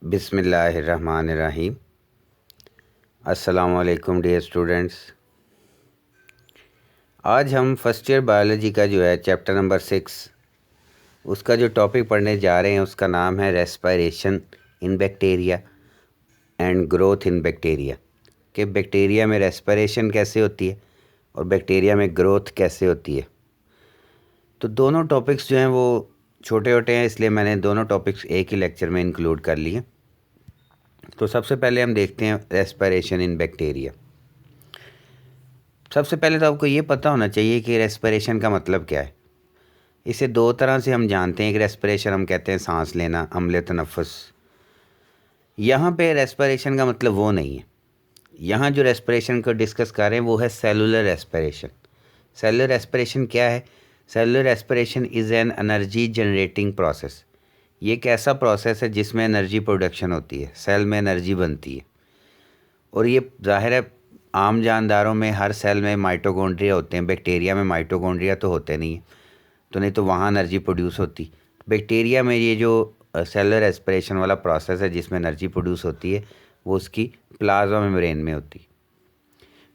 बिस्मिल्लाहिर्रहमानिर्रहीम। अस्सलाम वालेकुम डियर स्टूडेंट्स। आज हम फर्स्ट ईयर बायोलॉजी का जो है चैप्टर नंबर 6 उसका जो टॉपिक पढ़ने जा रहे हैं उसका नाम है respiration in bacteria and growth in bacteria. कि बैक्टीरिया में रेस्पिरेशन कैसे होती है और बैक्टीरिया में ग्रोथ कैसे होती है। तो दोनों टॉपिक्स जो हैं वो छोटे छोटे हैं, इसलिए मैंने दोनों टॉपिक्स एक ही लेक्चर में इंक्लूड कर लिए। तो सबसे पहले हम देखते हैं रेस्पिरेशन इन बैक्टीरिया। सबसे पहले तो आपको ये पता होना चाहिए कि रेस्पिरेशन का मतलब क्या है। इसे दो तरह से हम जानते हैं कि रेस्पिरेशन हम कहते हैं सांस लेना, अम्ल तनफ़ुस। यहाँ पे रेस्पिरेशन का मतलब वो नहीं है। यहाँ जो रेस्पिरेशन को डिस्कस कर रहे हैं वो है सेलुलर रेस्पिरेशन। सेलुलर रेस्पिरेशन क्या है? Cellular respiration is an energy generating process. ये एक ऐसा प्रोसेस है जिसमें एनर्जी प्रोडक्शन होती है, सेल में एनर्जी बनती है। और ये ज़ाहिर है आम जानदारों में हर सेल में माइटोकॉन्ड्रिया होते हैं, बैक्टीरिया में माइटोकॉन्ड्रिया तो होते नहीं हैं, तो नहीं तो वहाँ एनर्जी प्रोड्यूस होती। बैक्टीरिया में ये जो सेलुलर रेस्पिरेशन वाला प्रोसेस है जिसमें एनर्जी प्रोड्यूस होती है वो उसकी प्लाज्मा मेम्ब्रेन में होती।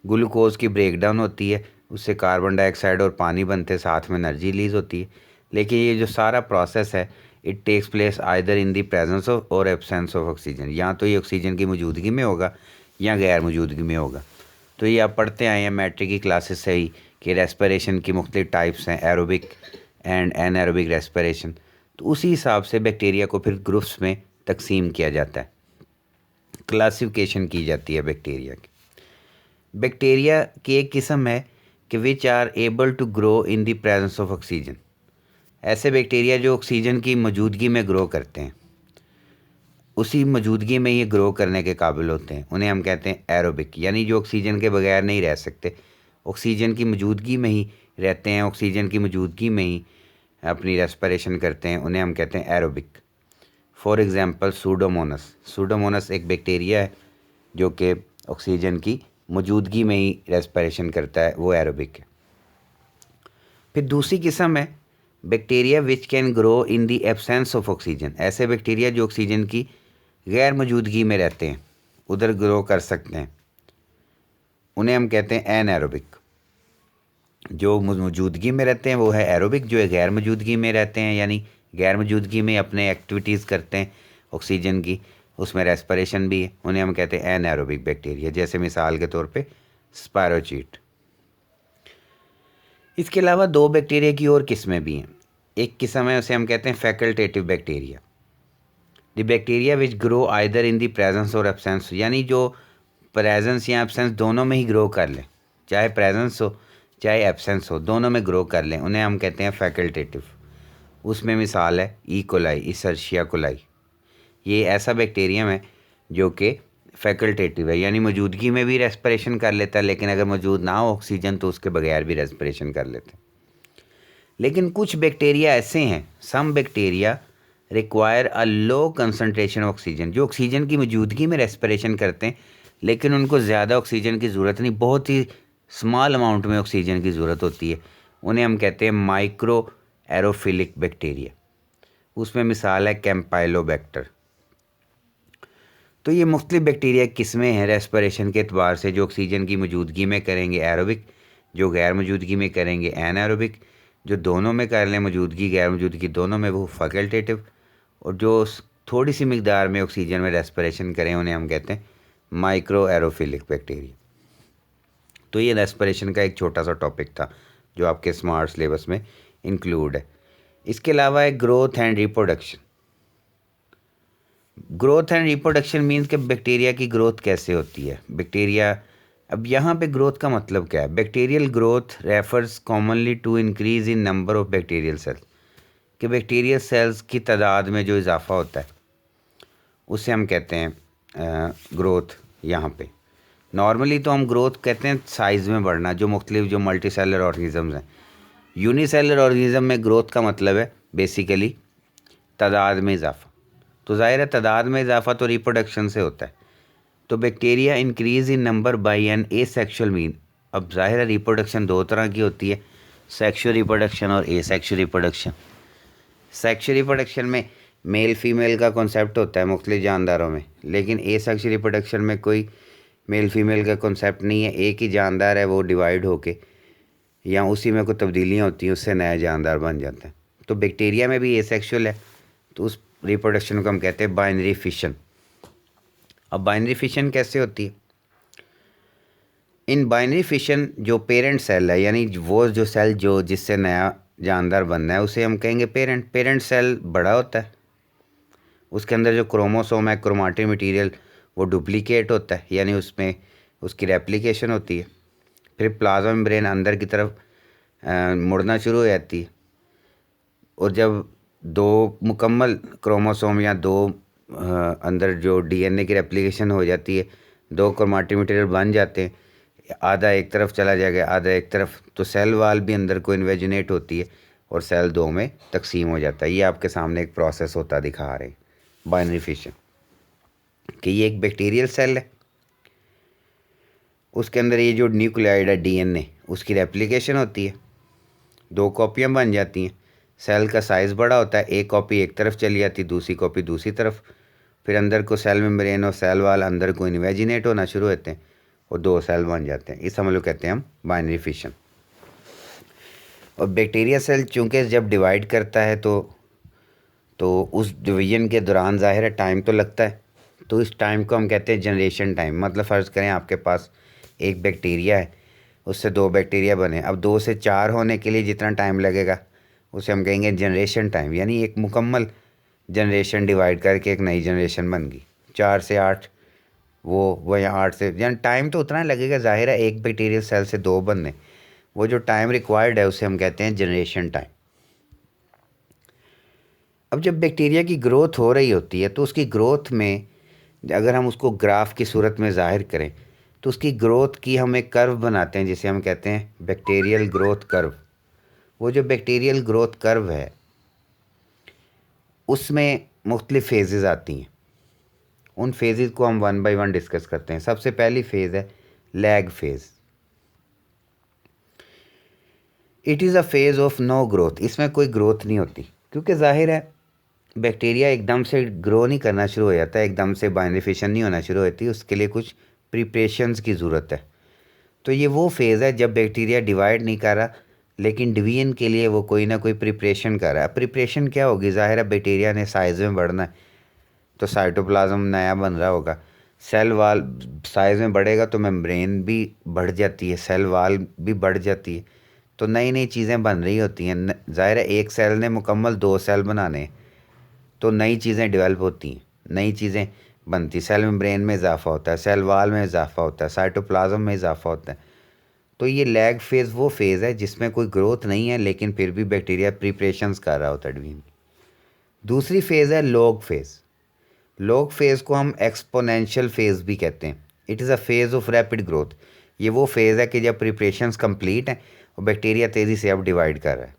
ग्लूकोज की ब्रेकडाउन होती है, उससे कार्बन डाइऑक्साइड और पानी बनते, साथ में एनर्जी रिलीज़ होती है। लेकिन ये जो सारा प्रोसेस है it takes place either in the presence of और एब्सेंस ऑफ ऑक्सीजन। या तो ये ऑक्सीजन की मौजूदगी में होगा या गैर मौजूदगी में होगा। तो ये आप पढ़ते आए हैं मैट्रिक की क्लासेस से ही कि रेस्पिरेशन की मुख्तलिफ टाइप्स हैं, एरोबिक एंड एनएरोबिक रेस्पिरेशन। तो उसी हिसाब से बैक्टीरिया को फिर ग्रुप्स में तकसीम किया जाता है, क्लासिफिकेशन की जाती है बैक्टीरिया की। बैक्टीरिया की एक किस्म है कि which are able to grow in the presence of oxygen. ऐसे बैक्टीरिया जो ऑक्सीजन की मौजूदगी में ग्रो करते हैं, उसी मौजूदगी में ये ग्रो करने के काबिल होते हैं, उन्हें हम कहते हैं एरोबिक। यानी जो ऑक्सीजन के बगैर नहीं रह सकते, ऑक्सीजन की मौजूदगी में ही रहते हैं, ऑक्सीजन की मौजूदगी में ही अपनी रेस्पिरेशन करते हैं, उन्हें हम कहते हैं aerobic. For example Pseudomonas. Pseudomonas एक बैक्टीरिया है जो कि ऑक्सीजन की मौजूदगी में ही रेस्पिरेशन करता है, वो एरोबिक है। फिर दूसरी किस्म है bacteria which can grow in the absence of oxygen. ऐसे बैक्टीरिया जो ऑक्सीजन की गैर मौजूदगी में रहते हैं, उधर ग्रो कर सकते हैं, उन्हें हम कहते हैं एनएरोबिक। जो मौजूदगी में रहते हैं वो है एरोबिक, जो गैर मौजूदगी में रहते हैं यानी गैर मौजूदगी में अपने एक्टिविटीज़ करते हैं ऑक्सीजन की, उसमें रेस्पिरेशन भी है, उन्हें हम कहते हैं एनएरोबिक बैक्टीरिया। जैसे मिसाल के तौर पे स्पायरोचीट। इसके अलावा दो बैक्टीरिया की और किस्में भी हैं। एक किस्म है उसे हम कहते हैं facultative bacteria. The bacteria which grow either in the presence और एब्सेंस। यानी जो प्रेजेंस या एब्सेंस दोनों में ही ग्रो कर लें, चाहे प्रेजेंस हो चाहे एब्सेंस हो, दोनों में ग्रो कर लें, उन्हें हम कहते हैं फैकल्टेटिव। उसमें मिसाल है ई कोलाई, इशर्शिया कोलाई। ये ऐसा बैक्टीरियम है जो कि फैकल्टेटिव है, यानी मौजूदगी में भी रेस्पिरेशन कर लेता है, लेकिन अगर मौजूद ना हो ऑक्सीजन तो उसके बगैर भी रेस्पिरेशन कर लेते हैं। लेकिन कुछ बैक्टीरिया ऐसे हैं, some bacteria require a low concentration oxygen, जो ऑक्सीजन की मौजूदगी में रेस्पिरेशन करते हैं लेकिन उनको ज़्यादा ऑक्सीजन की ज़रूरत नहीं, बहुत ही स्मॉल अमाउंट में ऑक्सीजन की ज़रूरत होती है, उन्हें हम कहते हैं माइक्रो एरोफिलिक बैक्टीरिया। उसमें मिसाल है कैम्पाइलोबैक्टर। तो ये मुख्तलिफ बैक्टीरिया किस्में हैं रेस्पिरेशन के अतबार से। जो ऑक्सीजन की मौजूदगी में करेंगे एरोबिक, जो गैर मौजूदगी में करेंगे एनएरोबिक, जो दोनों में कर लें मौजूदगी गैर मौजूदगी दोनों में वो फैकल्टेटिव, और जो थोड़ी सी मिकदार में ऑक्सीजन में रेस्पिरेशन करें उन्हें हम कहते हैं माइक्रो एरोफिलिक बैक्टीरिया। तो ये रेस्पिरेशन का एक छोटा सा टॉपिक था जो आपके स्मार्ट सिलेबस में इंक्लूड है। इसके अलावा है growth and reproduction. Growth and reproduction means कि बैक्टीरिया की ग्रोथ कैसे होती है। बैक्टीरिया, अब यहाँ पे ग्रोथ का मतलब क्या है? Bacterial growth refers commonly to increase in number of bacterial cells. कि बैक्टीरियल सेल्स की तादाद में जो इजाफा होता है उसे हम कहते हैं ग्रोथ। यहाँ पे नॉर्मली तो हम ग्रोथ कहते हैं साइज़ में बढ़ना, जो मुख्तलिफ जो मल्टी सेलर ऑर्गेनिज़म्स हैं। यूनिसेलर ऑर्गेनिज़म में ग्रोथ का मतलब है बेसिकली तादाद में इजाफा। तो ज़ाहिर है तादाद में इजाफा तो रिप्रोडक्शन से होता है। तो bacteria increase in number by an asexual mean. अब ज़ाहिर है रिप्रोडक्शन दो तरह की होती है, सेक्शुअल रिप्रोडक्शन और ए सेक्शुअल रिप्रोडक्शन। सेक्शुअल रिप्रोडक्शन में मेल फीमेल का कॉन्सेप्ट होता है मुख्तलिफ जानदारों में, लेकिन एसेक्सुअल रिप्रोडक्शन में कोई मेल फीमेल का कॉन्सेप्ट नहीं है। एक ही जानदार है, वो डिवाइड होके या उसी में कोई तब्दीलियाँ होती हैं, उससे नया जानदार बन जाता है। तो बैक्टीरिया में भी एसेक्सुअल है, तो उस रिप्रोडक्शन को हम कहते हैं बाइनरी फिशन। अब बाइनरी फिशन कैसे होती है? इन बाइनरी फिशन जो पेरेंट सेल है, यानी वो जो सेल जो जिससे नया जानदार बनना है, उसे हम कहेंगे पेरेंट। पेरेंट सेल बड़ा होता है, उसके अंदर जो क्रोमोसोम है, क्रोमाटिन मटीरियल, वो डुप्लीकेट होता है, यानी उसमें उसकी रेप्लिकेशन होती है। फिर प्लाज्मा मेम्ब्रेन अंदर की तरफ मुड़ना शुरू हो जाती है, और जब दो मुकम्मल क्रोमोसोम या दो अंदर जो डीएनए की रेप्लिकेशन हो जाती है, दो क्रोमाटिन मटीरियल बन जाते हैं, आधा एक तरफ चला जाएगा, आधा एक तरफ, तो सेल वाल भी अंदर को इन्वेजिनेट होती है और सेल दो में तकसीम हो जाता है। ये आपके सामने एक प्रोसेस होता दिखा रहे हैं बाइनरी फिशन, कि ये एक बैक्टीरियल सेल है, उसके अंदर ये जो न्यूक्लियाइड है डीएनए, उसकी रेप्लिकेशन होती है, दो कॉपियाँ बन जाती हैं। सेल का साइज़ बड़ा होता है, एक कॉपी एक तरफ चली जाती, दूसरी कॉपी दूसरी तरफ। फिर अंदर को सेल मेम्ब्रेन और सेल वाल अंदर को इन्वेजिनेट होना शुरू होते हैं और दो सेल बन जाते हैं। इस हम लोग कहते हैं हम बाइनरी फिशन। और बैक्टीरिया सेल चूँकि जब डिवाइड करता है तो उस डिवीजन के दौरान ज़ाहिर है टाइम तो लगता है, तो इस टाइम को हम कहते हैं जनरेशन टाइम। मतलब फ़र्ज़ करें आपके पास एक बैक्टीरिया है, उससे दो बैक्टीरिया बने, अब 2 से 4 होने के लिए जितना टाइम लगेगा उसे हम कहेंगे जनरेशन टाइम, यानी एक मुकम्मल जनरेशन डिवाइड करके एक नई जनरेशन बन गई। 4 से 8 वो या 8 से, यानी टाइम तो उतना लगेगा ज़ाहिर है, एक बैक्टीरियल सेल से दो बनने, वो जो टाइम रिक्वायर्ड है उसे हम कहते हैं जनरेशन टाइम। अब जब बैक्टीरिया की ग्रोथ हो रही होती है, तो उसकी ग्रोथ में अगर हम उसको ग्राफ की सूरत में ज़ाहिर करें, तो उसकी ग्रोथ की हम एक कर्व बनाते हैं जिसे हम कहते हैं बैक्टीरियल ग्रोथ कर्व। वो जो बैक्टीरियल ग्रोथ कर्व है, उसमें मुख्तलिफ फेजेज़ आती हैं। उन फेजेज़ को हम 1 बाय 1 डिस्कस करते हैं। सबसे पहली फ़ेज़ है lag phase. It is a phase of no growth. इसमें कोई ग्रोथ नहीं होती, क्योंकि ज़ाहिर है बैक्टीरिया एकदम से ग्रो नहीं करना शुरू हो जाता है, एकदम से बाइनरी फिशन नहीं होना शुरू होती, उसके लिए कुछ प्रिपरेशंस की ज़रूरत है। तो ये वो फेज़ है जब बैक्टीरिया डिवाइड नहीं कर रहा, लेकिन डिवीजन के लिए वो कोई ना कोई प्रिपरेशन कर रहा है। प्रिपरेशन क्या होगी? ज़ाहिर है बैक्टीरिया ने साइज़ में बढ़ना है, तो साइटोप्लाज्म नया बन रहा होगा, सेल वाल साइज़ में बढ़ेगा तो मेम्ब्रेन भी बढ़ जाती है, सेल वाल भी बढ़ जाती है, तो नई नई चीज़ें बन रही होती हैं। ज़ाहिर है एक सेल ने मुकम्मल 2 सेल बनाने हैं, तो नई चीज़ें डेवलप होती हैं, नई चीज़ें बनती, सेल मेम्ब्रेन में इजाफा होता है, सेल वाल में इजाफा होता है, साइटोप्लाज्म में इजाफा होता है। तो ये लैग फेज़ वो फेज़ है जिसमें कोई ग्रोथ नहीं है, लेकिन फिर भी बैक्टीरिया प्रिपरेशंस कर रहा होता है डिवीजन। दूसरी फेज़ है लॉग फेज़। लॉग फेज़ को हम एक्सपोनेंशियल फेज़ भी कहते हैं। It is a phase of rapid growth. ये वो फेज़ है कि जब प्रिपरेशंस कंप्लीट हैं और बैक्टीरिया तेज़ी से अब डिवाइड कर रहा है।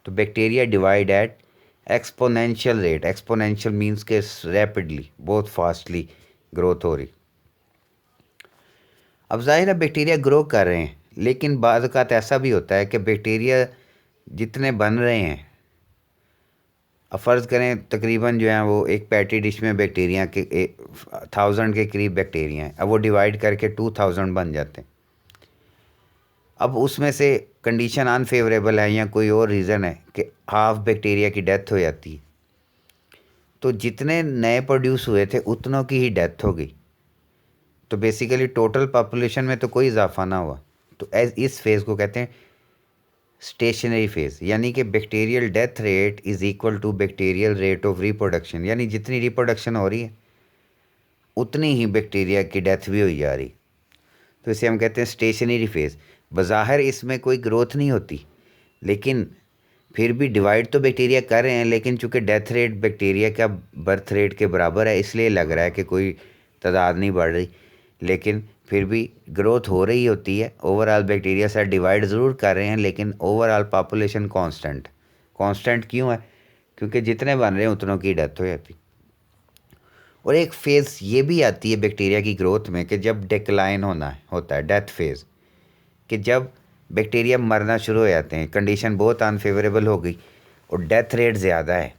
तो bacteria divide at exponential rate. Exponential means के रैपिडली, बहुत फास्टली ग्रोथ हो रही। अब ज़ाहिर है बैक्टीरिया ग्रो कर रहे हैं, लेकिन बाज़ औक़ात ऐसा भी होता है कि बैक्टीरिया जितने बन रहे हैं, अब फ़र्ज़ करें तकरीबन जो है वो एक पैटी डिश में बैक्टीरिया के 1000 के करीब बैक्टीरिया हैं, अब वो डिवाइड करके 2000 बन जाते हैं। अब उसमें से कंडीशन अनफेवरेबल है या कोई और रीज़न है कि हाफ बैक्टीरिया की डेथ हो जाती है, तो जितने नए प्रोड्यूस हुए थे उतनों की ही डेथ हो गई, तो बेसिकली टोटल पॉपुलेशन में तो कोई इजाफा ना हुआ। तो इस फेज़ को कहते हैं स्टेशनरी फेज़, यानी कि bacterial death rate is equal to bacterial rate of reproduction, यानी जितनी रिप्रोडक्शन हो रही है उतनी ही बैक्टीरिया की डेथ भी हुई जा रही। तो इसे हम कहते हैं स्टेशनरी फेज़। बज़ाहिर इसमें कोई ग्रोथ नहीं होती, लेकिन फिर भी डिवाइड तो बैक्टीरिया कर रहे हैं, लेकिन चूँकि डेथ रेट बैक्टीरिया का बर्थ रेट के बराबर है, इसलिए लग रहा है कि कोई तादाद नहीं बढ़ रही, लेकिन फिर भी ग्रोथ हो रही होती है। ओवरऑल बैक्टीरिया से डिवाइड ज़रूर कर रहे हैं, लेकिन ओवरऑल पॉपुलेशन कांस्टेंट क्यों है? क्योंकि जितने बन रहे हैं उतनों की डेथ हो जाती। और एक फेज़ ये भी आती है बैक्टीरिया की ग्रोथ में कि जब डिक्लाइन होता है, डेथ फेज़, कि जब बैक्टीरिया मरना शुरू हो जाते हैं, कंडीशन बहुत अनफेवरेबल हो गई और डेथ रेट ज़्यादा है,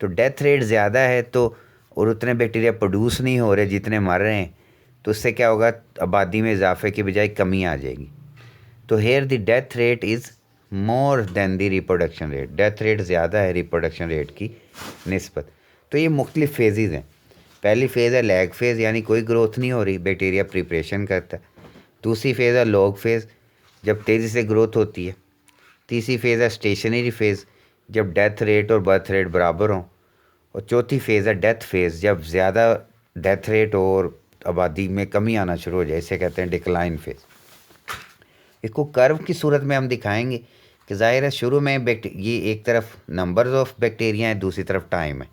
तो डेथ रेट ज़्यादा है तो और उतने बैक्टीरिया प्रोड्यूस नहीं हो रहे जितने मर रहे हैं, तो उससे क्या होगा, आबादी में इजाफे की बजाय कमी आ जाएगी। तो here the death rate is more than the reproduction rate, death rate ज़्यादा है रिप्रोडक्शन रेट की निस्बत। तो ये मुख्तलिफ फेजेज़ हैं। पहली फ़ेज़ है लैग फेज़, यानी कोई ग्रोथ नहीं हो रही, बैक्टीरिया प्रिपरेशन करता है। दूसरी फ़ेज़ है लॉग फेज़, जब तेज़ी से ग्रोथ होती है। तीसरी फ़ेज़ है स्टेशनरी फेज़, जब डेथ रेट और बर्थ रेट बराबर हों। और चौथी फ़ेज़ है डेथ फेज़, जब ज़्यादा डेथ रेट हो और आबादी में कमी आना शुरू हो जाए, इसे कहते हैं डिक्लाइन फेज़। इसको कर्व की सूरत में हम दिखाएंगे कि ज़ाहिर है शुरू में ये एक तरफ नंबर्स ऑफ बैक्टीरिया है, दूसरी तरफ टाइम है।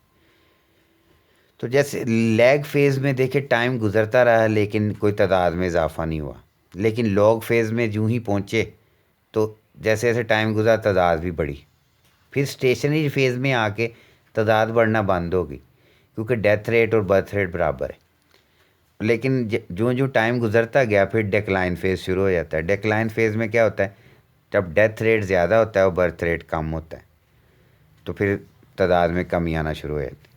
तो जैसे लैग फेज़ में देखिए टाइम गुजरता रहा लेकिन कोई तादाद में इजाफा नहीं हुआ, लेकिन लॉग फेज़ में यूँ ही पहुँचे तो जैसे जैसे टाइम गुजरा तादाद भी बढ़ी। फिर स्टेशनरी फेज़ में आके तादाद बढ़ना बंद होगी क्योंकि डेथ रेट और बर्थ रेट बराबर है। लेकिन जो जो टाइम गुजरता गया फिर डिक्लाइन फेज़ शुरू हो जाता है। डिक्लाइन फेज़ में क्या होता है, जब डेथ रेट ज़्यादा होता है और बर्थ रेट कम होता है, तो फिर तादाद में कमी आना शुरू हो जाती है।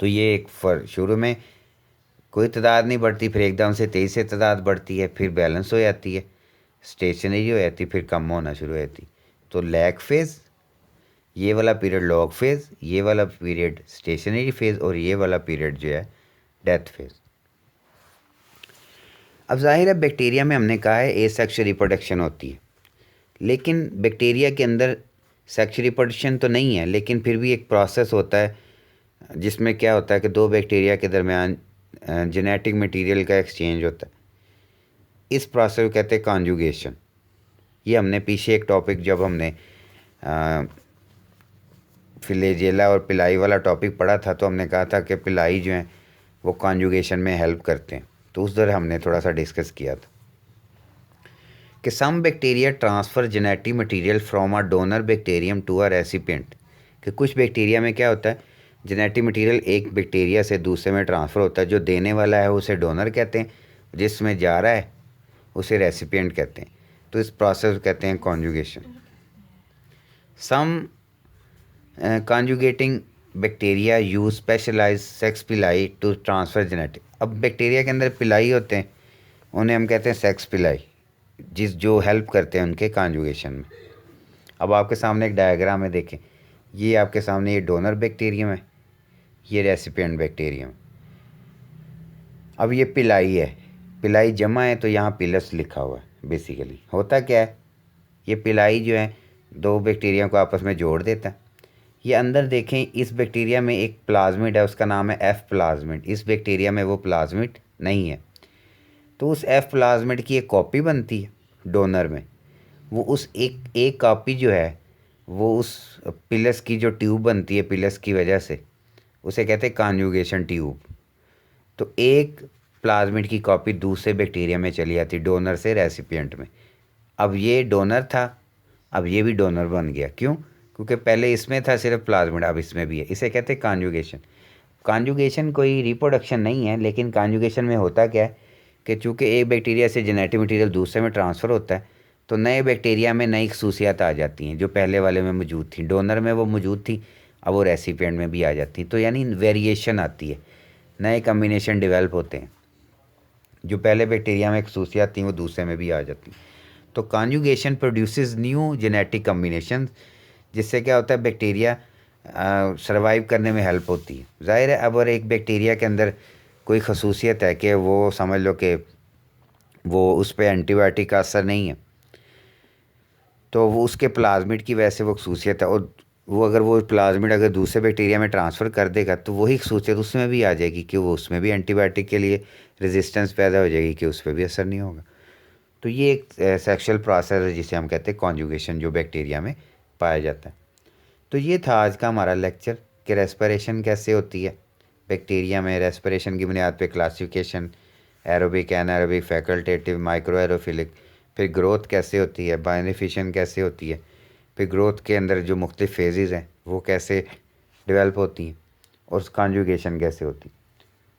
तो ये एक शुरू में कोई तादाद नहीं बढ़ती, फिर एकदम से तेज़ी से तादाद बढ़ती है, फिर बैलेंस हो जाती है, स्टेशनरी हो जाती, फिर कम होना शुरू हो जाती। तो लैग फेज़, ये वाला पीरियड लॉग फेज़, ये वाला पीरियड स्टेशनरी फेज़, और ये वाला पीरियड जो है डेथ फेज़। अब जाहिर है बैक्टीरिया में हमने कहा है एसेक्सुअल रिप्रोडक्शन होती है, लेकिन बैक्टीरिया के अंदर सेक्सुअल रिप्रोडक्शन तो नहीं है, लेकिन फिर भी एक प्रोसेस होता है जिसमें क्या होता है कि दो बैक्टीरिया के दरमियान जेनेटिक मटेरियल का एक्सचेंज होता है। इस प्रोसेस को कहते हैं कॉन्जुगेशन। ये हमने पीछे एक टॉपिक जब हमने फ्लैजेला और पिलाई वाला टॉपिक पढ़ा था तो हमने कहा था कि पिलाई जो हैं वो कॉन्जुगेशन में हेल्प करते हैं, तो उस दर हमने थोड़ा सा डिस्कस किया था कि some bacteria transfer genetic material from a donor bacterium to a recipient, कि कुछ बैक्टीरिया में क्या होता है जेनेटिक मटेरियल एक बैक्टीरिया से दूसरे में ट्रांसफ़र होता है। जो देने वाला है उसे डोनर कहते हैं, जिसमें जा रहा है उसे रेसिपिएंट कहते हैं। तो इस प्रोसेस को कहते हैं conjugation. Some conjugating bacteria use specialize sex pili to transfer genetic. अब बैक्टीरिया के अंदर पिलाई होते हैं, उन्हें हम कहते हैं सेक्स पिलाई, जो हेल्प करते हैं उनके कॉन्जुगेशन में। अब आपके सामने एक डायग्राम है, देखें, ये आपके सामने ये डोनर बैक्टीरियम है, ये रेसिपिएंट बैक्टीरियम। अब ये पिलाई है, पिलाई जमा है तो यहाँ पिलस लिखा हुआ है। बेसिकली होता क्या है, ये पिलाई जो है दो बैक्टीरिया को आपस में जोड़ देता है। ये अंदर देखें, इस बैक्टीरिया में एक प्लाज्मिड है, उसका नाम है एफ प्लाज्मिड। इस बैक्टीरिया में वो प्लाज्मिड नहीं है, तो उस एफ प्लाज्मिड की एक कॉपी बनती है डोनर में। वो उस एक कॉपी जो है वो उस पिलस की जो ट्यूब बनती है पिलस की वजह से, उसे कहते हैं कॉन्जुगेशन ट्यूब। तो एक प्लाज्मिड की कॉपी दूसरे बैक्टीरिया में चली जाती डोनर से रेसिपिएंट में। अब ये डोनर था, अब ये भी डोनर बन गया। क्यों? क्योंकि पहले इसमें था सिर्फ प्लाज्मिड, अब इसमें भी है। इसे कहते हैं कॉन्जुगेशन। कॉन्जुगेशन कोई रिप्रोडक्शन नहीं है, लेकिन कॉन्जुगेशन में होता क्या है कि चूँकि एक बैक्टीरिया से जेनेटिक मटेरियल दूसरे में ट्रांसफ़र होता है, तो नए बैक्टीरिया में नई खसूसियात आ जाती हैं जो पहले वाले में मौजूद थी। डोनर में वो मौजूद थी, अब वो रेसिपिएंट में भी आ जाती हैं। तो यानी वेरिएशन आती है, नए कम्बिनेशन डेवलप होते हैं। जो पहले बैक्टीरिया में खसूसियात थी वो दूसरे में भी आ जाती हैं। तो conjugation produces new genetic combination, जिससे क्या होता है बैक्टीरिया सर्वाइव करने में हेल्प होती है। ज़ाहिर है अब और एक बैक्टीरिया के अंदर कोई खसूसियत है कि वो समझ लो कि वो उस पर एंटीबायोटिक का असर नहीं है, तो वो उसके प्लाज्मिड की वजह से वो खसूसियत है, और वो प्लाज्मिड अगर दूसरे बैक्टीरिया में ट्रांसफ़र कर देगा तो वही खसूसियत उसमें भी आ जाएगी कि वो उसमें भी एंटीबायोटिक के लिए रेजिस्टेंस पैदा हो जाएगी कि उस पर भी असर नहीं होगा। तो ये एक सेक्शुअल प्रोसेस है जिसे हम कहते हैं कॉन्जुगेशन, जो बैक्टीरिया में पाया जाता है। तो ये था आज का हमारा लेक्चर कि रेस्पिरेशन कैसे होती है बैक्टीरिया में। रेस्पिरेशन की बुनियाद पे classification, aerobic, anaerobic, facultative, micro aerophilic. फिर ग्रोथ कैसे होती है, बायोनिफिशन कैसे होती है, फिर ग्रोथ के अंदर जो मुख्तलिफ फेजेस हैं वो कैसे डेवलप होती हैं, और कॉन्जुगेशन कैसे होती है।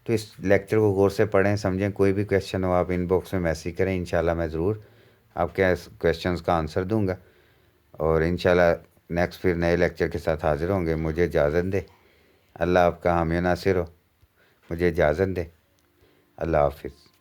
तो इस लेक्चर को गौर से पढ़ें, समझें। कोई भी क्वेश्चन हो आप इनबॉक्स में मैसेज करें, इंशाल्लाह मैं ज़रूर आपके क्वेश्चंस का आंसर दूंगा। और इंशाल्लाह नेक्स्ट फिर नए लेक्चर के साथ हाज़िर होंगे। मुझे इजाज़त दे। अल्लाह आपका हामी नासिर हो। मुझे इजाज़त दे। अल्लाह हाफिज़।